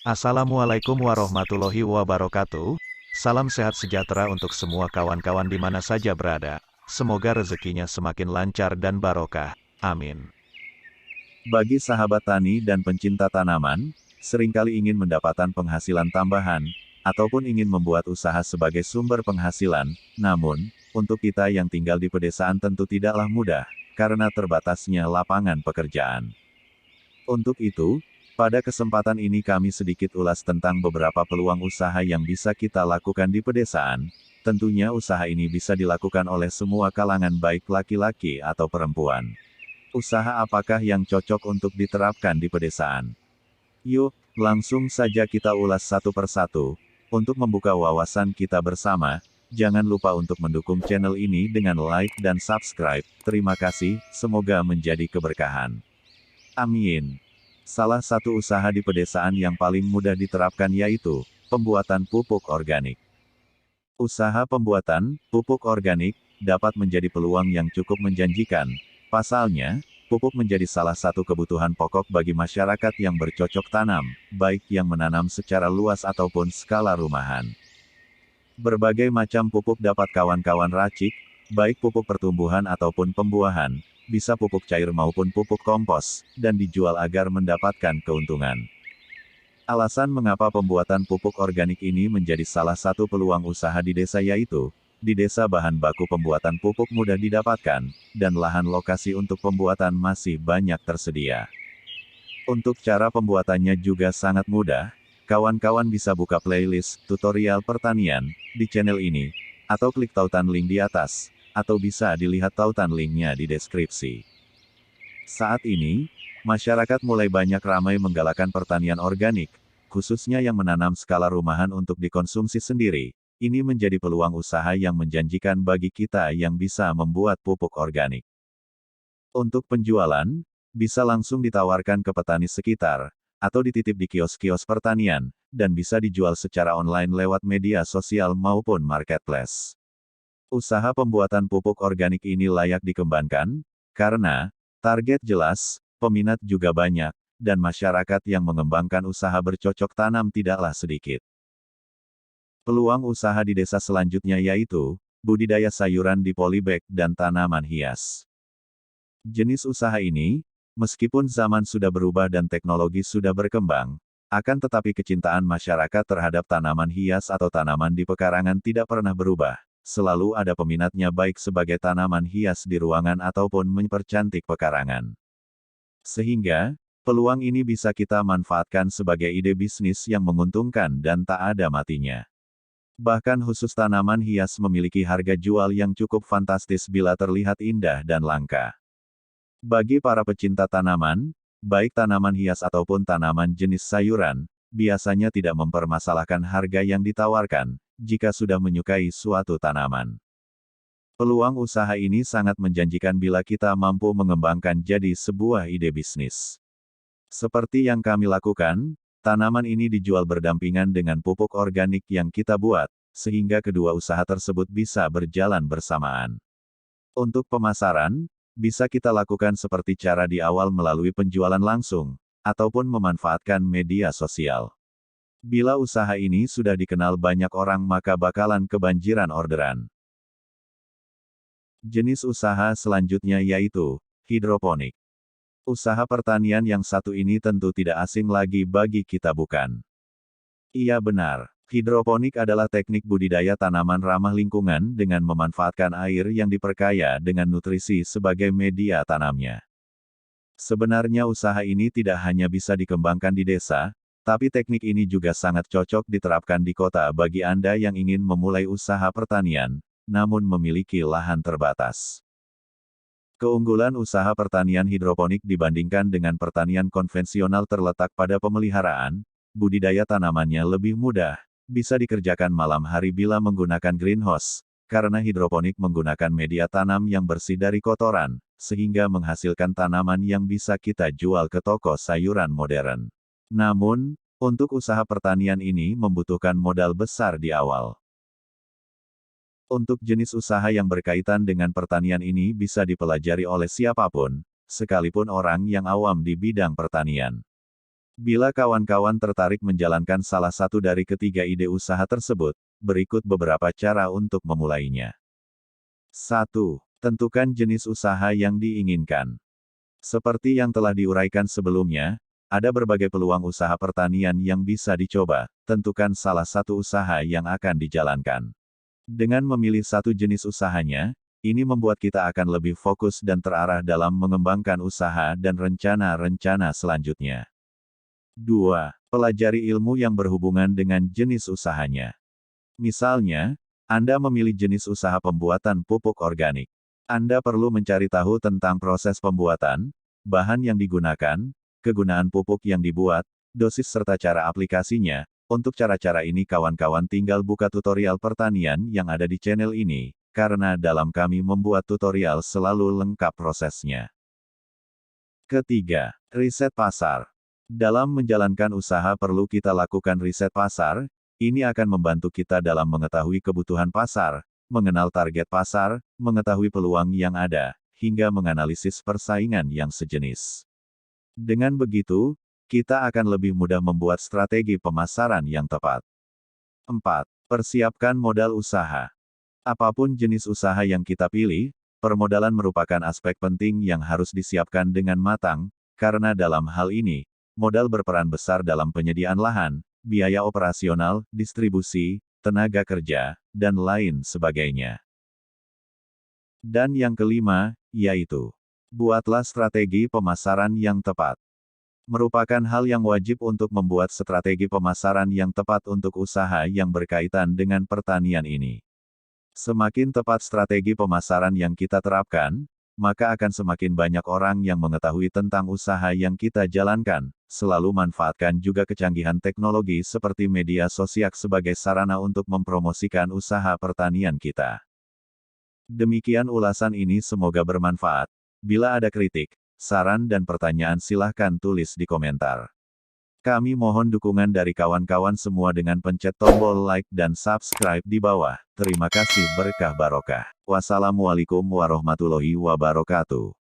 Assalamualaikum warahmatullahi wabarakatuh. Salam sehat sejahtera untuk semua kawan-kawan di mana saja berada. Semoga rezekinya semakin lancar dan barokah. Amin. Bagi sahabat tani dan pencinta tanaman, seringkali ingin mendapatkan penghasilan tambahan, ataupun ingin membuat usaha sebagai sumber penghasilan. Namun, untuk kita yang tinggal di pedesaan tentu tidaklah mudah, karena terbatasnya lapangan pekerjaan. Untuk itu, pada kesempatan ini kami sedikit ulas tentang beberapa peluang usaha yang bisa kita lakukan di pedesaan. Tentunya usaha ini bisa dilakukan oleh semua kalangan baik laki-laki atau perempuan. Usaha apakah yang cocok untuk diterapkan di pedesaan? Yuk, langsung saja kita ulas satu persatu. Untuk membuka wawasan kita bersama, jangan lupa untuk mendukung channel ini dengan like dan subscribe. Terima kasih, semoga menjadi keberkahan. Amin. Salah satu usaha di pedesaan yang paling mudah diterapkan yaitu pembuatan pupuk organik. Usaha pembuatan pupuk organik dapat menjadi peluang yang cukup menjanjikan. Pasalnya, pupuk menjadi salah satu kebutuhan pokok bagi masyarakat yang bercocok tanam, baik yang menanam secara luas ataupun skala rumahan. Berbagai macam pupuk dapat kawan-kawan racik, baik pupuk pertumbuhan ataupun pembuahan, bisa pupuk cair maupun pupuk kompos, dan dijual agar mendapatkan keuntungan. Alasan mengapa pembuatan pupuk organik ini menjadi salah satu peluang usaha di desa yaitu, di desa bahan baku pembuatan pupuk mudah didapatkan, dan lahan lokasi untuk pembuatan masih banyak tersedia. Untuk cara pembuatannya juga sangat mudah, kawan-kawan bisa buka playlist tutorial pertanian di channel ini, atau klik tautan link di atas, atau bisa dilihat tautan linknya di deskripsi. Saat ini, masyarakat mulai banyak ramai menggalakkan pertanian organik, khususnya yang menanam skala rumahan untuk dikonsumsi sendiri. Ini menjadi peluang usaha yang menjanjikan bagi kita yang bisa membuat pupuk organik. Untuk penjualan, bisa langsung ditawarkan ke petani sekitar, atau dititip di kios-kios pertanian, dan bisa dijual secara online lewat media sosial maupun marketplace. Usaha pembuatan pupuk organik ini layak dikembangkan, karena target jelas, peminat juga banyak, dan masyarakat yang mengembangkan usaha bercocok tanam tidaklah sedikit. Peluang usaha di desa selanjutnya yaitu budidaya sayuran di polybag dan tanaman hias. Jenis usaha ini, meskipun zaman sudah berubah dan teknologi sudah berkembang, akan tetapi kecintaan masyarakat terhadap tanaman hias atau tanaman di pekarangan tidak pernah berubah. Selalu ada peminatnya baik sebagai tanaman hias di ruangan ataupun mempercantik pekarangan. Sehingga, peluang ini bisa kita manfaatkan sebagai ide bisnis yang menguntungkan dan tak ada matinya. Bahkan khusus tanaman hias memiliki harga jual yang cukup fantastis bila terlihat indah dan langka. Bagi para pecinta tanaman, baik tanaman hias ataupun tanaman jenis sayuran, biasanya tidak mempermasalahkan harga yang ditawarkan, jika sudah menyukai suatu tanaman. Peluang usaha ini sangat menjanjikan bila kita mampu mengembangkan jadi sebuah ide bisnis. Seperti yang kami lakukan, tanaman ini dijual berdampingan dengan pupuk organik yang kita buat, sehingga kedua usaha tersebut bisa berjalan bersamaan. Untuk pemasaran, bisa kita lakukan seperti cara di awal melalui penjualan langsung, ataupun memanfaatkan media sosial. Bila usaha ini sudah dikenal banyak orang maka bakalan kebanjiran orderan. Jenis usaha selanjutnya yaitu hidroponik. Usaha pertanian yang satu ini tentu tidak asing lagi bagi kita bukan? Iya benar, hidroponik adalah teknik budidaya tanaman ramah lingkungan dengan memanfaatkan air yang diperkaya dengan nutrisi sebagai media tanamnya. Sebenarnya usaha ini tidak hanya bisa dikembangkan di desa, tapi teknik ini juga sangat cocok diterapkan di kota bagi Anda yang ingin memulai usaha pertanian, namun memiliki lahan terbatas. Keunggulan usaha pertanian hidroponik dibandingkan dengan pertanian konvensional terletak pada pemeliharaan, budidaya tanamannya lebih mudah, bisa dikerjakan malam hari bila menggunakan greenhouse, karena hidroponik menggunakan media tanam yang bersih dari kotoran, sehingga menghasilkan tanaman yang bisa kita jual ke toko sayuran modern. Namun, untuk usaha pertanian ini membutuhkan modal besar di awal. Untuk jenis usaha yang berkaitan dengan pertanian ini bisa dipelajari oleh siapapun, sekalipun orang yang awam di bidang pertanian. Bila kawan-kawan tertarik menjalankan salah satu dari ketiga ide usaha tersebut, berikut beberapa cara untuk memulainya. 1. Tentukan jenis usaha yang diinginkan. Seperti yang telah diuraikan sebelumnya, ada berbagai peluang usaha pertanian yang bisa dicoba. Tentukan salah satu usaha yang akan dijalankan. Dengan memilih satu jenis usahanya, ini membuat kita akan lebih fokus dan terarah dalam mengembangkan usaha dan rencana-rencana selanjutnya. 2. Pelajari ilmu yang berhubungan dengan jenis usahanya. Misalnya, Anda memilih jenis usaha pembuatan pupuk organik. Anda perlu mencari tahu tentang proses pembuatan, bahan yang digunakan, kegunaan pupuk yang dibuat, dosis serta cara aplikasinya. Untuk cara-cara ini kawan-kawan tinggal buka tutorial pertanian yang ada di channel ini, karena dalam kami membuat tutorial selalu lengkap prosesnya. Ketiga, riset pasar. Dalam menjalankan usaha perlu kita lakukan riset pasar, ini akan membantu kita dalam mengetahui kebutuhan pasar, mengenal target pasar, mengetahui peluang yang ada, hingga menganalisis persaingan yang sejenis. Dengan begitu, kita akan lebih mudah membuat strategi pemasaran yang tepat. 4. Persiapkan modal usaha. Apapun jenis usaha yang kita pilih, permodalan merupakan aspek penting yang harus disiapkan dengan matang, karena dalam hal ini, modal berperan besar dalam penyediaan lahan, biaya operasional, distribusi, tenaga kerja, dan lain sebagainya. Dan yang kelima, yaitu, buatlah strategi pemasaran yang tepat. Merupakan hal yang wajib untuk membuat strategi pemasaran yang tepat untuk usaha yang berkaitan dengan pertanian ini. Semakin tepat strategi pemasaran yang kita terapkan, maka akan semakin banyak orang yang mengetahui tentang usaha yang kita jalankan. Selalu manfaatkan juga kecanggihan teknologi seperti media sosial sebagai sarana untuk mempromosikan usaha pertanian kita. Demikian ulasan ini, semoga bermanfaat. Bila ada kritik, saran dan pertanyaan silahkan tulis di komentar. Kami mohon dukungan dari kawan-kawan semua dengan pencet tombol like dan subscribe di bawah. Terima kasih, berkah barokah. Wassalamualaikum warahmatullahi wabarakatuh.